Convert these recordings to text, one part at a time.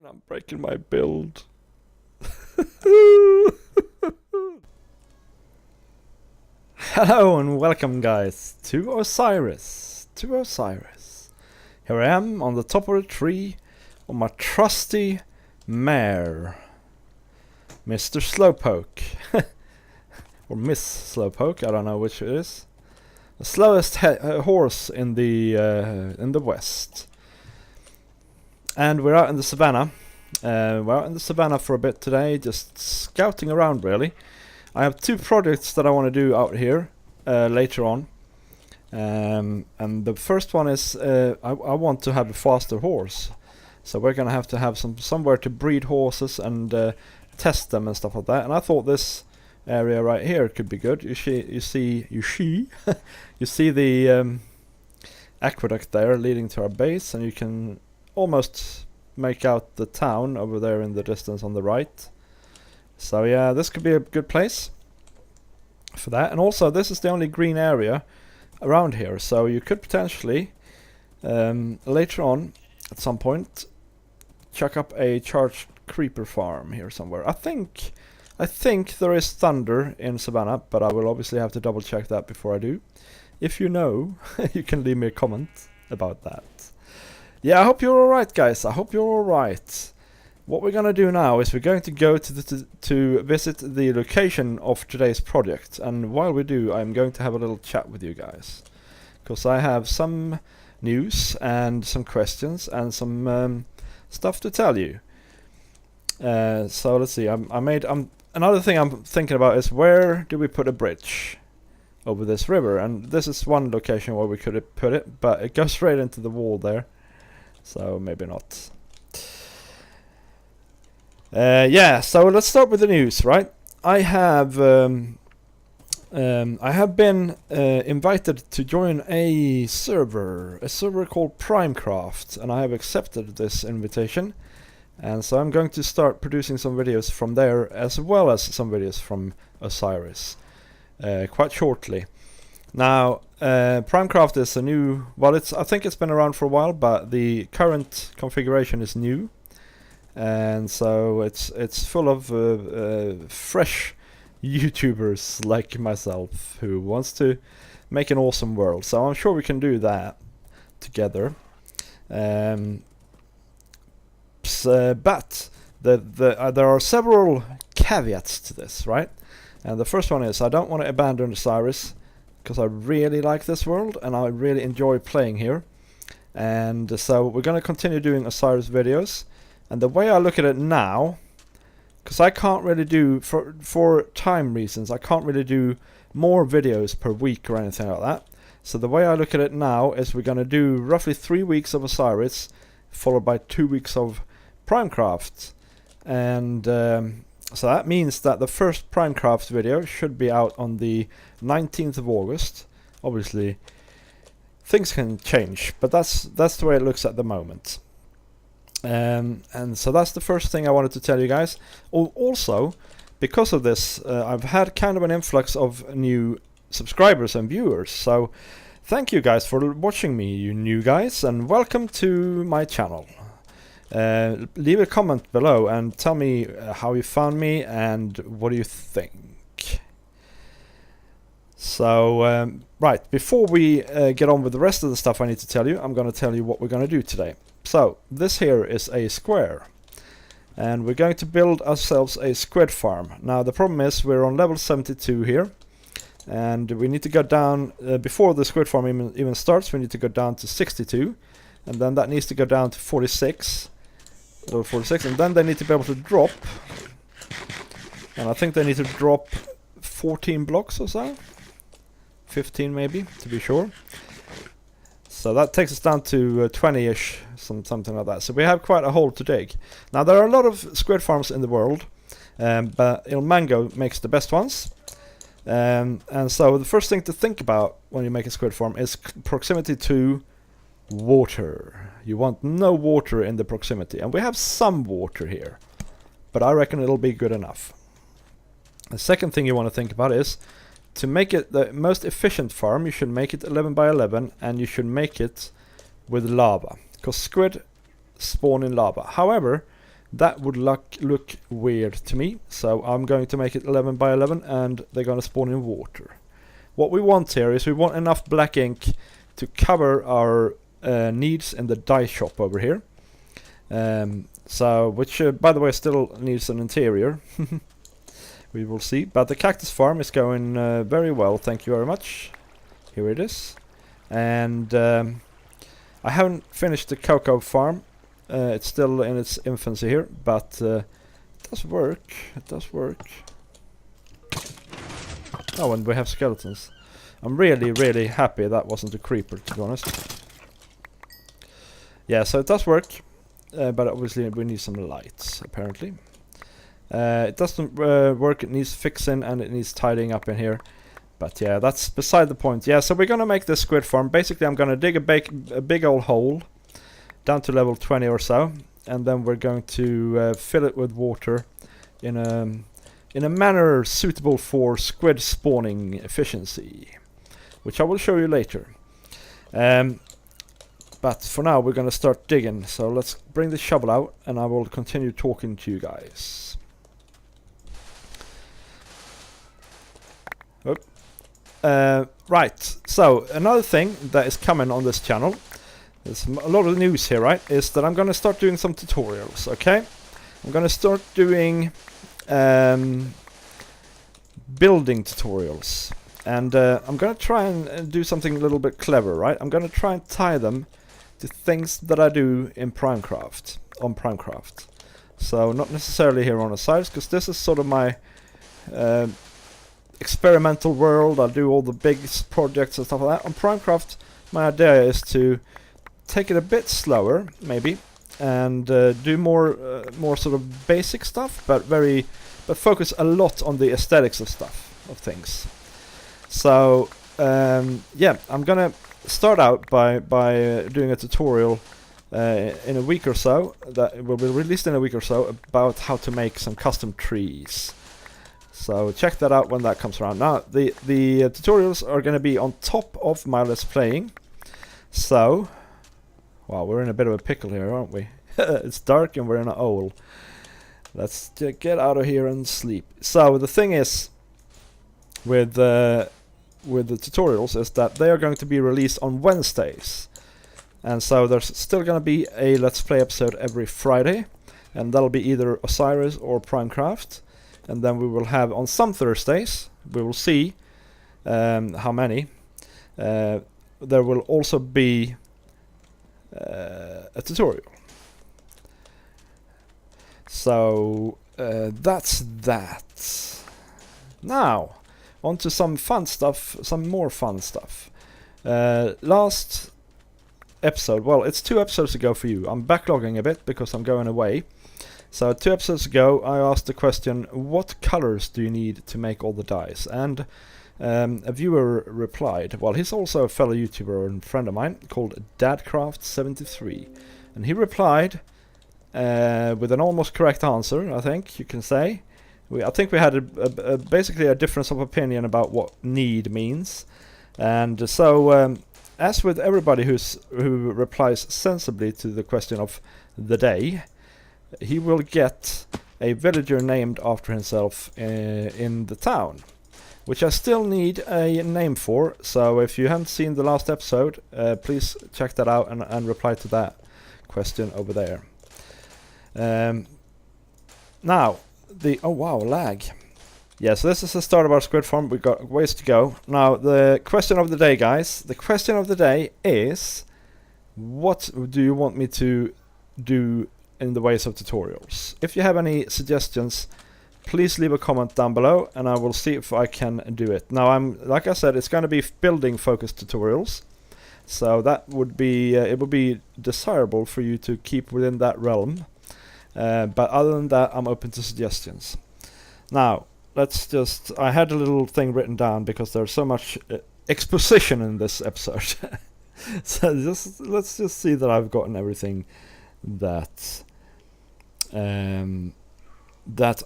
I'm breaking my build. Hello and welcome guys to Osiris. Here I am on the top of the tree on my trusty mare, Mr. Slowpoke. Or Miss Slowpoke, I don't know which it is. The slowest horse in the west. And we're out in the savannah. We're out in the savannah for a bit today, just scouting around really. I have two projects that I want to do out here later on. And the first one is I want to have a faster horse. So we're going to have somewhere to breed horses and test them and stuff like that. And I thought this area right here could be good. You see the aqueduct there leading to our base, and you can almost make out the town over there in the distance on the right. So yeah, this could be a good place for that. And also this is the only green area around here, so you could potentially later on at some point chuck up a charged creeper farm here somewhere. I think there is thunder in Savannah, but I will obviously have to double check that before I do. If you know, you can leave me a comment about that. Yeah, I hope you're alright guys, I hope you're alright. What we're gonna do now is we're going to go to visit the location of today's project, and while we do, I'm going to have a little chat with you guys. Because I have some news and some questions and some stuff to tell you. So let's see, another thing I'm thinking about is where do we put a bridge over this river, and this is one location where we could put it, but it goes straight into the wall there. So maybe not. Yeah, so let's start with the news, right? I have been invited to join a server called Primecraft, and I have accepted this invitation. And so I'm going to start producing some videos from there, as well as some videos from Osiris, quite shortly. Now, Primecraft is a new, well, I think it's been around for a while, but the current configuration is new, and so it's full of fresh YouTubers like myself who wants to make an awesome world. So I'm sure we can do that together. But there are several caveats to this, right? And the first one is I don't want to abandon Osiris, because I really like this world and I really enjoy playing here. And so we're going to continue doing Osiris videos. And the way I look at it now, because I can't really do, for time reasons, I can't really do more videos per week or anything like that. So the way I look at it now is we're going to do roughly 3 weeks of Osiris, followed by 2 weeks of Primecraft. And so that means that the first Primecraft video should be out on the 19th of August. Obviously, things can change, but that's the way it looks at the moment. And so that's the first thing I wanted to tell you guys. Also, because of this, I've had kind of an influx of new subscribers and viewers. So thank you guys for watching me, you new guys, and welcome to my channel. Leave a comment below and tell me how you found me and what do you think. So, right, before we get on with the rest of the stuff I need to tell you, I'm going to tell you what we're going to do today. So, this here is a square, and we're going to build ourselves a squid farm. Now, the problem is we're on level 72 here, and we need to go down, before the squid farm even starts, we need to go down to 62, and then that needs to go down to 46. Level 46, and then they need to be able to drop, and I think they need to drop 14 blocks or so, 15 maybe, to be sure. So that takes us down to 20-ish, something like that. So we have quite a hole to dig. Now there are a lot of squid farms in the world, but Mango makes the best ones. And so the first thing to think about when you make a squid farm is proximity to water. You want no water in the proximity, and we have some water here, but I reckon it'll be good enough. The second thing you want to think about is to make it the most efficient farm. You should make it 11 by 11, and you should make it with lava, because squid spawn in lava. However, That would look weird to me, so I'm going to make it 11 by 11 and they're going to spawn in water. What we want here is we want enough black ink to cover our needs in the dye shop over here. Which by the way still needs an interior. We will see, but the cactus farm is going very well, thank you very much. Here it is. And I haven't finished the cocoa farm. It's still in its infancy here, but it does work. It does work. Oh, and we have skeletons. I'm really happy that wasn't a creeper, to be honest. Yeah, so it does work, but obviously we need some lights, apparently. It doesn't work, it needs fixing and it needs tidying up in here. But yeah, that's beside the point. Yeah, so we're gonna make this squid farm. Basically, I'm gonna dig a big old hole down to level 20 or so, and then we're going to fill it with water in a manner suitable for squid spawning efficiency, which I will show you later. But for now, we're gonna start digging. So let's bring the shovel out, and I will continue talking to you guys. Right, so another thing that is coming on this channel, there's a lot of news here, right, is that I'm going to start doing some tutorials, okay? I'm going to start doing building tutorials, and I'm going to try and do something a little bit clever, right? I'm going to try and tie them to things that I do in Primecraft, on Primecraft. So not necessarily here on Osiris, because this is sort of my experimental world. I do all the big projects and stuff like that. On Primecraft, my idea is to take it a bit slower, maybe, and do more sort of basic stuff, but focus a lot on the aesthetics of things. So yeah, I'm gonna start out by doing a tutorial in a week or so, that will be released in a week or so, about how to make some custom trees. So check that out when that comes around. Now the tutorials are going to be on top of my Let's Playing. So, wow, we're in a bit of a pickle here, aren't we? It's dark and we're in a hole. Let's get out of here and sleep. So the thing is, with the tutorials, is that they are going to be released on Wednesdays, and so there's still going to be a Let's Play episode every Friday, and that'll be either Osiris or Primecraft. And then we will have on some Thursdays, we will see how many, there will also be a tutorial. So that's that. Now, on to some fun stuff, some more fun stuff. Last episode, well, it's 2 episodes ago for you. I'm backlogging a bit because I'm going away. So 2 episodes ago, I asked the question, what colors do you need to make all the dyes? And a viewer replied, well, he's also a fellow YouTuber and friend of mine called Dadcraft73. And he replied with an almost correct answer, I think you can say. I think we had basically a difference of opinion about what need means. And so, as with everybody who replies sensibly to the question of the day, he will get a villager named after himself in the town, which I still need a name for. So if you haven't seen the last episode, please check that out and reply to that question over there. Now, oh wow, lag. Yeah, so this is the start of our Squid Farm. We've got ways to go. Now, the question of the day, guys. The question of the day is, what do you want me to do in the ways of tutorials? If you have any suggestions, please leave a comment down below and I will see if I can do it. Now, like I said, it's going to be building focused tutorials, so that would be it would be desirable for you to keep within that realm, but other than that, I'm open to suggestions. Now, I had a little thing written down because there's so much exposition in this episode. So let's just see that I've gotten everything that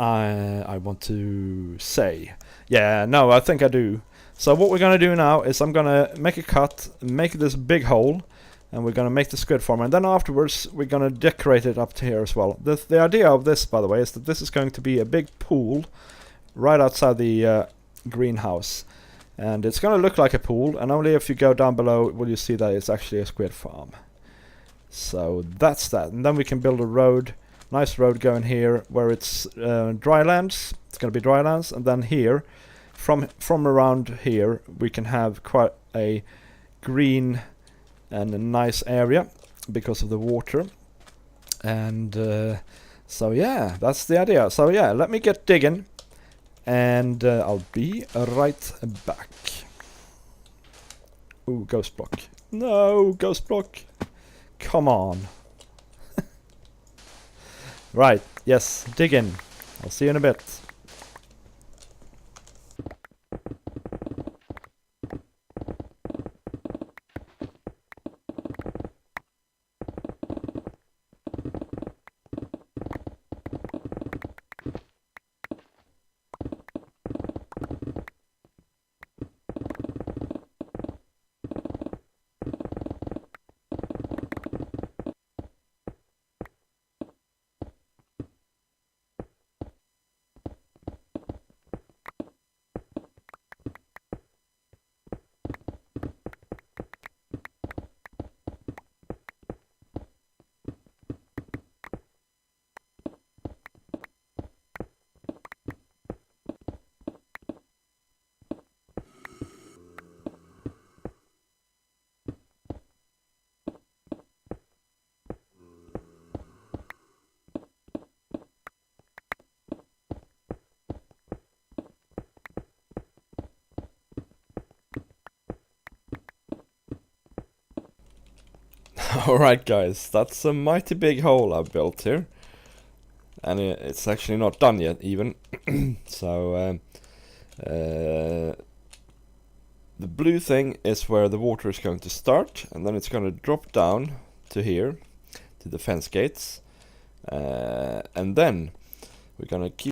I want to say. Yeah, no, I think I do. So what we're gonna do now is I'm gonna make a cut, make this big hole, and we're gonna make the squid farm, and then afterwards we're gonna decorate it up to here as well. The idea of this, by the way, is that this is going to be a big pool right outside the greenhouse, and it's gonna look like a pool, and only if you go down below will you see that it's actually a squid farm. So that's that, and then we can build a road, nice road going here where it's drylands. It's gonna be drylands, and then here, from around here, we can have quite a green and a nice area because of the water. And so yeah, that's the idea. So yeah, let me get digging, and I'll be right back. Ooh, ghost block. No, ghost block. Come on. Right, yes, dig in. I'll see you in a bit. Alright guys, that's a mighty big hole I've built here. And it's actually not done yet even. So the blue thing is where the water is going to start, and then it's going to drop down to here, to the fence gates. And then we're going to keep